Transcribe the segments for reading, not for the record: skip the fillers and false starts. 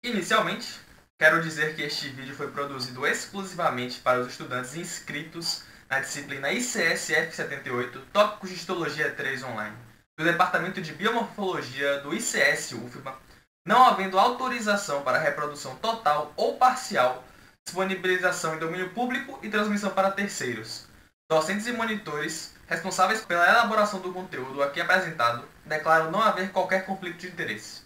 Inicialmente, quero dizer que este vídeo foi produzido exclusivamente para os estudantes inscritos na disciplina ICS-F78, Tópicos de Histologia 3 Online, do Departamento de Biomorfologia do ICS-UFBA, não havendo autorização para reprodução total ou parcial, disponibilização em domínio público e transmissão para terceiros. Docentes e monitores responsáveis pela elaboração do conteúdo aqui apresentado declaram não haver qualquer conflito de interesse.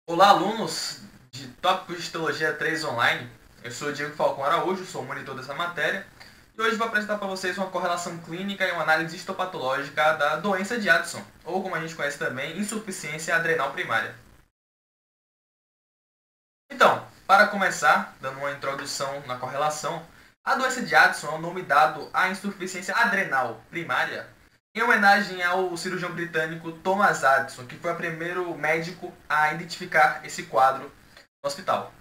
Olá, alunos de Tópicos de Histologia 3 Online. Eu sou Diego Falcão Araújo, sou o monitor dessa matéria. E hoje vou apresentar para vocês uma correlação clínica e uma análise histopatológica da doença de Addison, ou como a gente conhece também, insuficiência adrenal primária. Então, para começar, dando uma introdução na correlação, a doença de Addison é o nome dado à insuficiência adrenal primária, em homenagem ao cirurgião britânico Thomas Addison, que foi o primeiro médico a identificar esse quadro no hospital.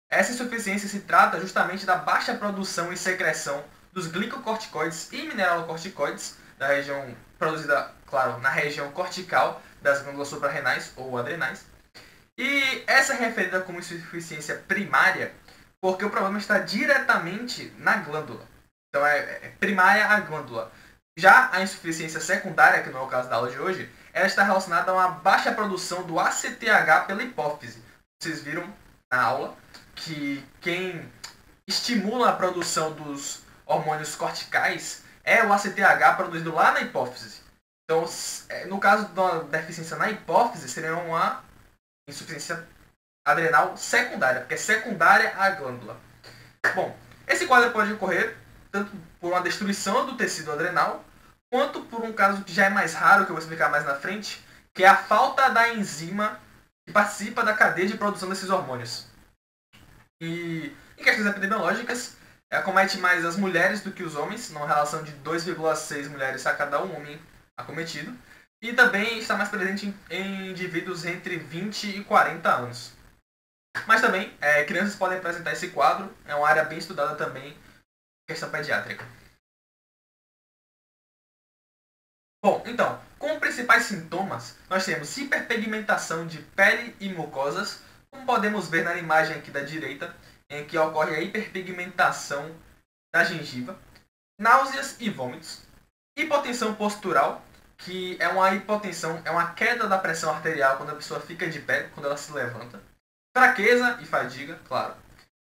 Essa insuficiência se trata justamente da baixa produção e secreção dos glicocorticoides e mineralocorticoides da região produzida, claro, na região cortical das glândulas suprarrenais ou adrenais. E essa é referida como insuficiência primária porque o problema está diretamente na glândula. Então é primária a glândula. Já a insuficiência secundária, que não é o caso da aula de hoje, ela está relacionada a uma baixa produção do ACTH pela hipófise. Vocês viram na aula que quem estimula a produção dos hormônios corticais é o ACTH produzido lá na hipófise. Então, no caso de uma deficiência na hipófise, seria uma insuficiência adrenal secundária, porque é secundária à glândula. Bom, esse quadro pode ocorrer tanto por uma destruição do tecido adrenal, quanto por um caso que já é mais raro, que eu vou explicar mais na frente, que é a falta da enzima que participa da cadeia de produção desses hormônios. E em questões epidemiológicas, acomete mais as mulheres do que os homens, numa relação de 2,6 mulheres a cada um homem acometido, e também está mais presente em indivíduos entre 20 e 40 anos. Mas também, crianças podem apresentar esse quadro, é uma área bem estudada também, questão pediátrica. Bom, então, como principais sintomas, nós temos hiperpigmentação de pele e mucosas, como podemos ver na imagem aqui da direita, em que ocorre a hiperpigmentação da gengiva, náuseas e vômitos, hipotensão postural, que é uma hipotensão, é uma queda da pressão arterial quando a pessoa fica de pé, quando ela se levanta, fraqueza e fadiga, claro,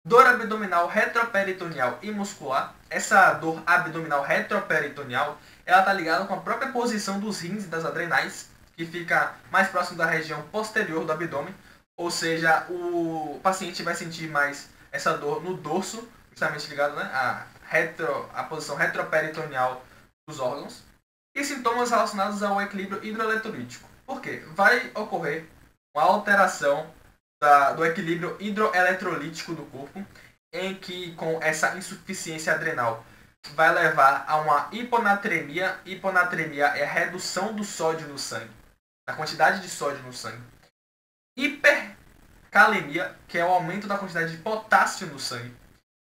dor abdominal retroperitoneal e muscular. Essa dor abdominal retroperitoneal ela está ligada com a própria posição dos rins e das adrenais, que fica mais próximo da região posterior do abdômen, ou seja, o paciente vai sentir mais essa dor no dorso, justamente ligado, né, à posição retroperitoneal dos órgãos, e sintomas relacionados ao equilíbrio hidroeletrolítico. Por quê? Vai ocorrer uma alteração do equilíbrio hidroeletrolítico do corpo, em que com essa insuficiência adrenal vai levar a uma hiponatremia. Hiponatremia é a redução do sódio no sangue, a quantidade de sódio no sangue. Hipercalemia, que é o aumento da quantidade de potássio no sangue.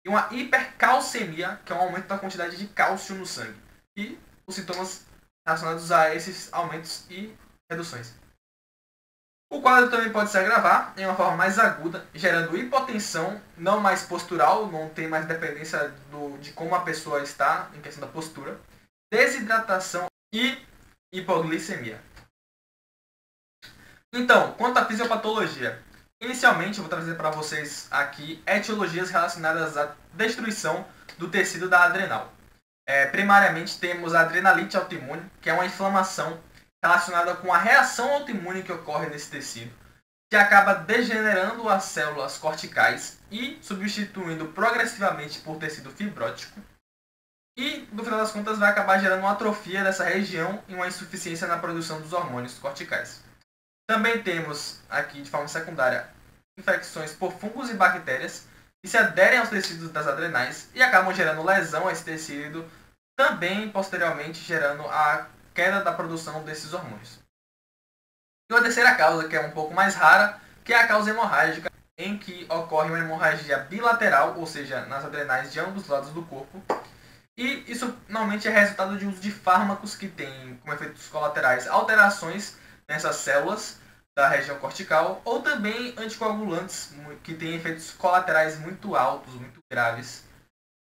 E uma hipercalcemia, que é o aumento da quantidade de cálcio no sangue. E os sintomas relacionados a esses aumentos e reduções. O quadro também pode se agravar em uma forma mais aguda, gerando hipotensão, não mais postural, não tem mais dependência de como a pessoa está em questão da postura, desidratação e hipoglicemia. Então, quanto à fisiopatologia, inicialmente eu vou trazer para vocês aqui etiologias relacionadas à destruição do tecido da adrenal. Primariamente temos a adrenalite autoimune, que é uma inflamação relacionada com a reação autoimune que ocorre nesse tecido, que acaba degenerando as células corticais e substituindo progressivamente por tecido fibrótico. E, no final das contas, vai acabar gerando uma atrofia dessa região e uma insuficiência na produção dos hormônios corticais. Também temos aqui, de forma secundária, infecções por fungos e bactérias que se aderem aos tecidos das adrenais e acabam gerando lesão a esse tecido, também posteriormente gerando a queda da produção desses hormônios. E uma terceira causa, que é um pouco mais rara, que é a causa hemorrágica, em que ocorre uma hemorragia bilateral, ou seja, nas adrenais de ambos os lados do corpo. E isso normalmente é resultado de uso de fármacos que têm como efeitos colaterais alterações nessas células, da região cortical, ou também anticoagulantes que têm efeitos colaterais muito altos, muito graves,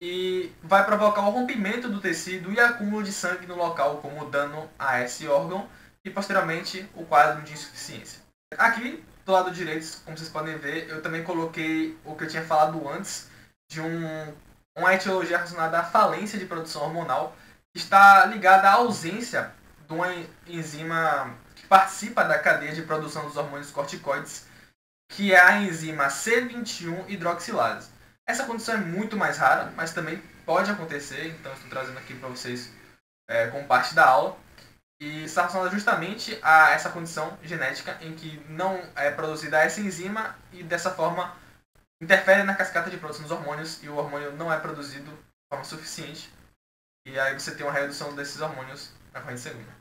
e vai provocar o rompimento do tecido e acúmulo de sangue no local, como dano a esse órgão, e posteriormente o quadro de insuficiência. Aqui, do lado direito, como vocês podem ver, eu também coloquei o que eu tinha falado antes, de uma etiologia relacionada à falência de produção hormonal, que está ligada à ausência de uma enzima que participa da cadeia de produção dos hormônios corticoides, que é a enzima C21 hidroxilase. Essa condição é muito mais rara, mas também pode acontecer, então estou trazendo aqui para vocês como parte da aula. E está relacionada justamente a essa condição genética em que não é produzida essa enzima e dessa forma interfere na cascata de produção dos hormônios e o hormônio não é produzido de forma suficiente. E aí você tem uma redução desses hormônios na corrente sanguínea.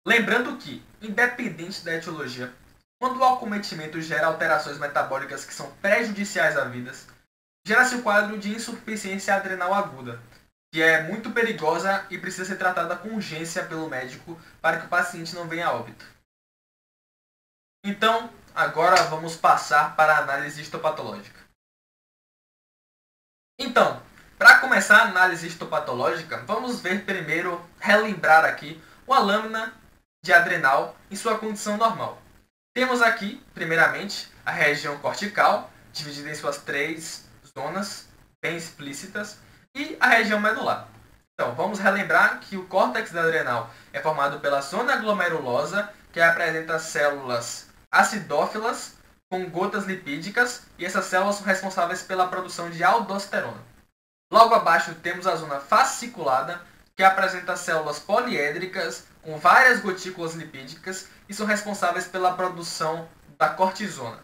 Lembrando que, independente da etiologia, quando o acometimento gera alterações metabólicas que são prejudiciais à vida, gera-se o quadro de insuficiência adrenal aguda, que é muito perigosa e precisa ser tratada com urgência pelo médico para que o paciente não venha a óbito. Então, agora vamos passar para a análise histopatológica. Então, para começar a análise histopatológica, vamos ver primeiro, relembrar aqui, uma lâmina de adrenal em sua condição normal. Temos aqui, primeiramente, a região cortical, dividida em suas 3 zonas bem explícitas, e a região medular. Então, vamos relembrar que o córtex da adrenal é formado pela zona glomerulosa, que apresenta células acidófilas com gotas lipídicas, e essas células são responsáveis pela produção de aldosterona. Logo abaixo temos a zona fasciculada, que apresenta células poliédricas com várias gotículas lipídicas e são responsáveis pela produção da cortisona.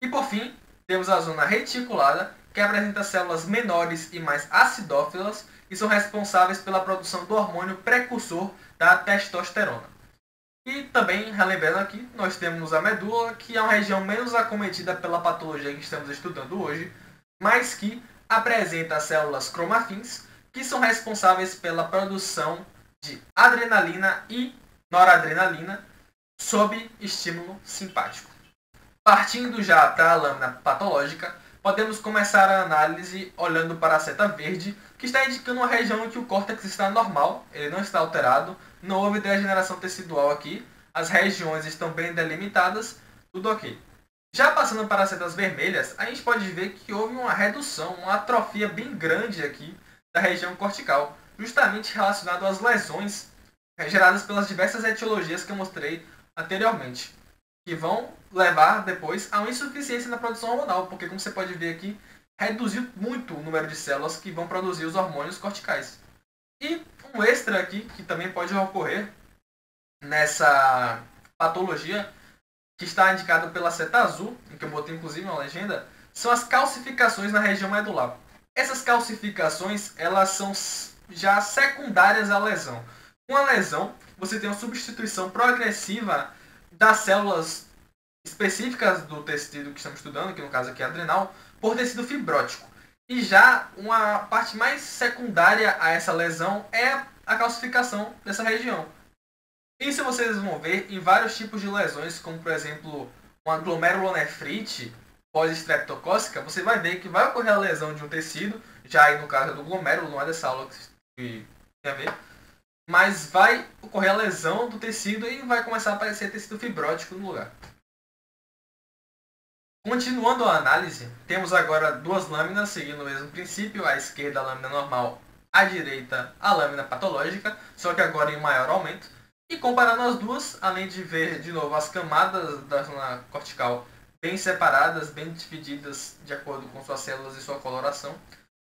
E por fim, temos a zona reticulada, que apresenta células menores e mais acidófilas e são responsáveis pela produção do hormônio precursor da testosterona. E também, relembrando aqui, nós temos a medula, que é uma região menos acometida pela patologia que estamos estudando hoje, mas que apresenta células cromafins, que são responsáveis pela produção de adrenalina e noradrenalina sob estímulo simpático. Partindo já para a lâmina patológica, podemos começar a análise olhando para a seta verde, que está indicando uma região em que o córtex está normal, ele não está alterado, não houve degeneração tecidual aqui, as regiões estão bem delimitadas, tudo ok. Já passando para as setas vermelhas, a gente pode ver que houve uma redução, uma atrofia bem grande aqui da região cortical, justamente relacionado às lesões geradas pelas diversas etiologias que eu mostrei anteriormente, que vão levar depois a uma insuficiência na produção hormonal, porque como você pode ver aqui, reduziu muito o número de células que vão produzir os hormônios corticais. E um extra aqui, que também pode ocorrer nessa patologia, que está indicado pela seta azul, em que eu botei inclusive uma legenda, são as calcificações na região medular. Essas calcificações, elas são já secundárias à lesão. Com a lesão, você tem uma substituição progressiva das células específicas do tecido que estamos estudando, que no caso aqui é adrenal, por tecido fibrótico. E já uma parte mais secundária a essa lesão é a calcificação dessa região. Isso vocês vão ver em vários tipos de lesões, como por exemplo uma glomerulonefrite pós-estreptocócica. Você vai ver que vai ocorrer a lesão de um tecido, já aí no caso do glomérulo, não é dessa aula que tem a ver, mas vai ocorrer a lesão do tecido e vai começar a aparecer tecido fibrótico no lugar. Continuando a análise, temos agora duas lâminas seguindo o mesmo princípio, à esquerda a lâmina normal, à direita a lâmina patológica, só que agora em maior aumento. E comparando as duas, além de ver de novo as camadas da zona cortical bem separadas, bem divididas de acordo com suas células e sua coloração,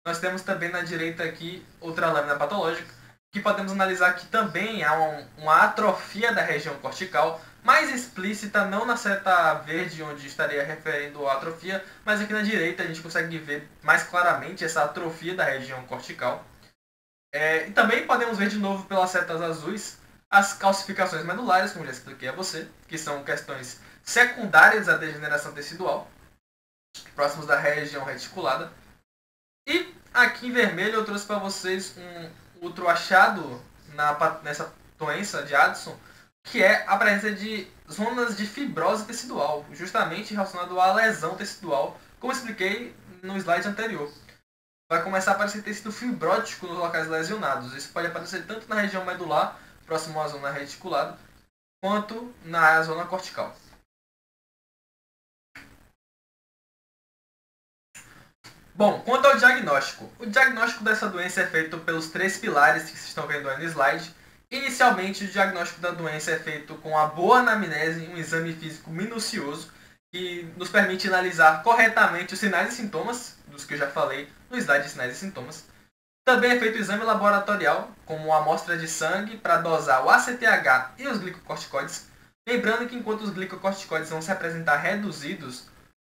nós temos também na direita aqui outra lâmina patológica, que podemos analisar que também há uma atrofia da região cortical, mais explícita, não na seta verde onde estaria referindo a atrofia, mas aqui na direita a gente consegue ver mais claramente essa atrofia da região cortical. E também podemos ver de novo pelas setas azuis as calcificações medulares, como já expliquei a você, que são questões secundárias à degeneração tecidual, próximos da região reticulada. E aqui em vermelho eu trouxe para vocês um outro achado nessa doença de Addison, que é a presença de zonas de fibrose tecidual, justamente relacionado à lesão tecidual, como expliquei no slide anterior. Vai começar a aparecer tecido fibrótico nos locais lesionados. Isso pode aparecer tanto na região medular, próximo à zona reticulada, quanto na zona cortical. Bom, quanto ao diagnóstico. O diagnóstico dessa doença é feito pelos 3 pilares que vocês estão vendo aí no slide. Inicialmente, o diagnóstico da doença é feito com a boa anamnese, um exame físico minucioso, que nos permite analisar corretamente os sinais e sintomas, dos que eu já falei no slide de sinais e sintomas. Também é feito o exame laboratorial, como uma amostra de sangue, para dosar o ACTH e os glicocorticoides. Lembrando que enquanto os glicocorticoides vão se apresentar reduzidos,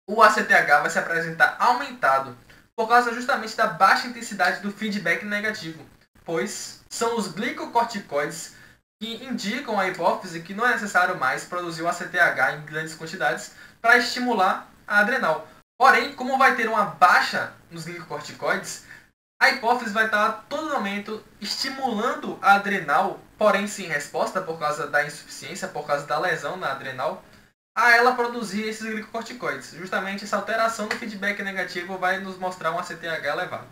o ACTH vai se apresentar aumentado, por causa justamente da baixa intensidade do feedback negativo, pois são os glicocorticoides que indicam a hipófise que não é necessário mais produzir o ACTH em grandes quantidades para estimular a adrenal. Porém, como vai ter uma baixa nos glicocorticoides, a hipófise vai estar a todo momento estimulando a adrenal, porém sem resposta por causa da insuficiência, por causa da lesão na adrenal, a ela produzir esses glicocorticoides. Justamente essa alteração no feedback negativo vai nos mostrar um ACTH elevado.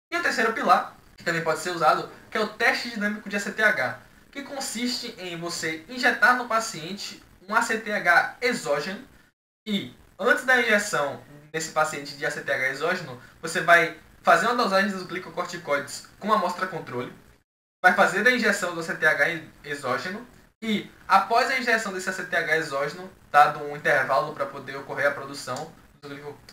E o terceiro pilar, que também pode ser usado, que é o teste dinâmico de ACTH, que consiste em você injetar no paciente um ACTH exógeno e, antes da injeção nesse paciente de ACTH exógeno, você vai fazer uma dosagem dos glicocorticoides com uma amostra controle, vai fazer a injeção do ACTH exógeno e, após a injeção desse ACTH exógeno, dado um intervalo para poder ocorrer a produção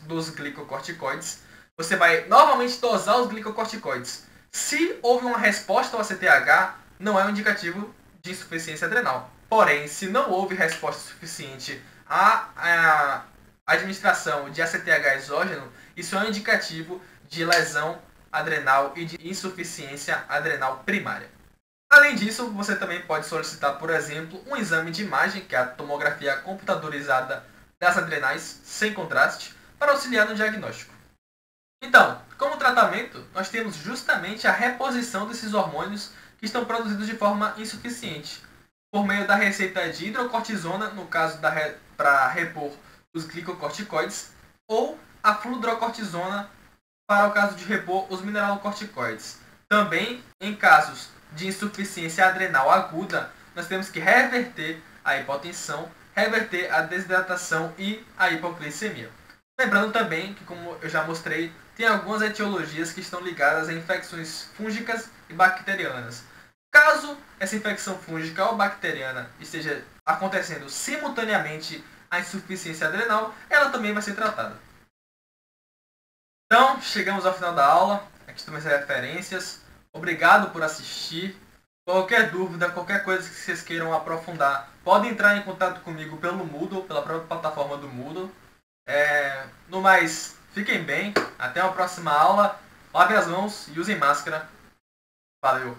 dos glicocorticoides, você vai novamente dosar os glicocorticoides. Se houve uma resposta ao ACTH, não é um indicativo de insuficiência adrenal. Porém, se não houve resposta suficiente à administração de ACTH exógeno, isso é um indicativo de lesão adrenal e de insuficiência adrenal primária. Além disso, você também pode solicitar, por exemplo, um exame de imagem, que é a tomografia computadorizada das adrenais, sem contraste, para auxiliar no diagnóstico. Então, como tratamento, nós temos justamente a reposição desses hormônios que estão produzidos de forma insuficiente, por meio da receita de hidrocortisona, no caso para repor os glicocorticoides, ou a fludrocortisona, para o caso de repor os mineralocorticoides. Também, em casos de insuficiência adrenal aguda, nós temos que reverter a hipotensão, reverter a desidratação e a hipoglicemia. Lembrando também que, como eu já mostrei, tem algumas etiologias que estão ligadas a infecções fúngicas e bacterianas. Caso essa infecção fúngica ou bacteriana esteja acontecendo simultaneamente à insuficiência adrenal, ela também vai ser tratada. Então, chegamos ao final da aula. Aqui estão as referências. Obrigado por assistir. Qualquer dúvida, qualquer coisa que vocês queiram aprofundar, podem entrar em contato comigo pelo Moodle, pela própria plataforma do Moodle. No mais, fiquem bem. Até a próxima aula. Lavem as mãos e usem máscara. Valeu!